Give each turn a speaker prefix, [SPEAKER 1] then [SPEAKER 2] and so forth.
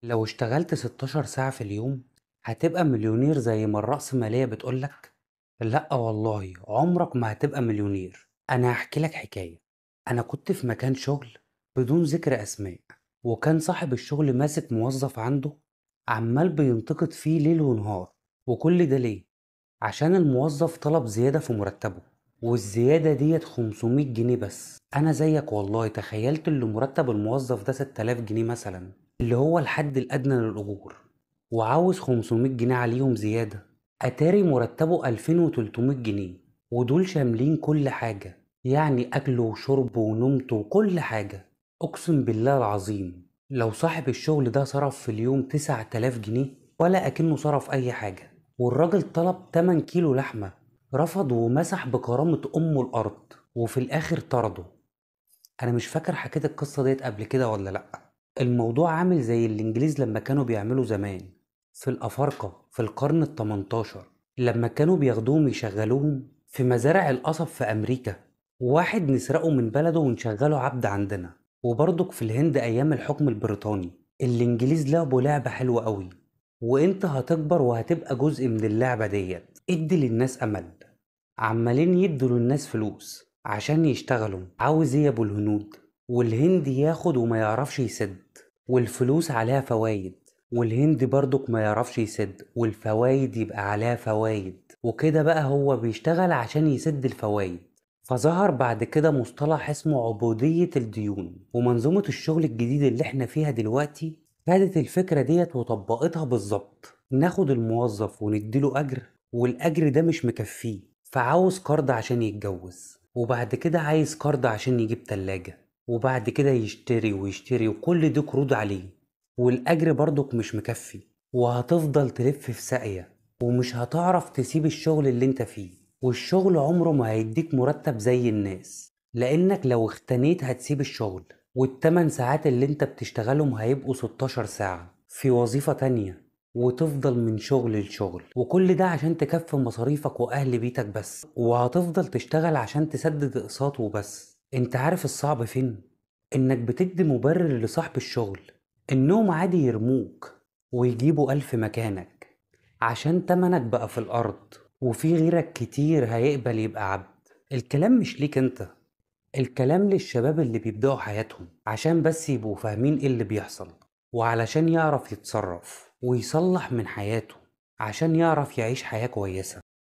[SPEAKER 1] لو اشتغلت 16 ساعة في اليوم هتبقى مليونير زي ما الرأسمالية بتقولك؟ لأ والله عمرك ما هتبقى مليونير. أنا هحكي لك حكاية. أنا كنت في مكان شغل بدون ذكر أسماء، وكان صاحب الشغل ماسك موظف عنده عمال بينتقد فيه ليل ونهار. وكل ده ليه؟ عشان الموظف طلب زيادة في مرتبه، والزيادة ديت 500 جنيه بس. أنا زيك والله تخيلت اللي مرتب الموظف ده 6000 جنيه مثلا، اللي هو الحد الأدنى للأجور، وعاوز 500 جنيه عليهم زيادة. أتاري مرتبه 2300 جنيه، ودول شاملين كل حاجة، يعني أكل وشرب ونومته وكل حاجة. أقسم بالله العظيم لو صاحب الشغل ده صرف في اليوم 9000 جنيه ولا أكنه صرف أي حاجة. والراجل طلب 8 كيلو لحمة، رفض ومسح بكرامة أمه الأرض، وفي الآخر طرده. أنا مش فاكر حكيت القصة ديت قبل كده ولا لأ. الموضوع عامل زي الإنجليز لما كانوا بيعملوا زمان في الأفارقة في القرن التمنتاشر، لما كانوا بياخدوهم يشغلوهم في مزارع القصب في أمريكا، وواحد نسرقه من بلده ونشغله عبد عندنا. وبرضك في الهند أيام الحكم البريطاني الإنجليز لعبوا لعبة حلوة قوي، وإنت هتكبر وهتبقى جزء من اللعبة ديت. ادي للناس أمل. عمالين يدوا للناس فلوس عشان يشتغلوا. عاوز ايه يا ابو الهنود؟ والهند ياخد وما يعرفش يسد، والفلوس عليها فوايد، والهند برضك ما يعرفش يسد والفوايد يبقى عليها فوايد، وكده بقى هو بيشتغل عشان يسد الفوايد. فظهر بعد كده مصطلح اسمه عبودية الديون. ومنظومة الشغل الجديد اللي احنا فيها دلوقتي خدت الفكرة ديت وطبقتها بالظبط. ناخد الموظف ونديله أجر، والأجر ده مش مكفيه، فعاوز قرض عشان يتجوز، وبعد كده عايز قرض عشان يجيب تلاجة، وبعد كده يشتري ويشتري، وكل دي قروض عليه، والأجر برضك مش مكفي. وهتفضل تلف في ساقية، ومش هتعرف تسيب الشغل اللي انت فيه. والشغل عمره ما هيديك مرتب زي الناس، لأنك لو اختنيت هتسيب الشغل، والتمن ساعات اللي انت بتشتغلهم هيبقوا 16 ساعة في وظيفة تانية، وتفضل من شغل لشغل، وكل ده عشان تكفي مصاريفك وأهل بيتك بس. وهتفضل تشتغل عشان تسدد اقساط وبس. انت عارف الصعب فين؟ انك بتدي مبرر لصاحب الشغل انهم عادي يرموك ويجيبوا ألف مكانك، عشان تمنك بقى في الأرض، وفي غيرك كتير هيقبل يبقى عبد. الكلام مش ليك انت، الكلام للشباب اللي بيبدأوا حياتهم عشان بس يبقوا فاهمين ايه اللي بيحصل، وعلشان يعرف يتصرف ويصلح من حياته، عشان يعرف يعيش حياة كويسة.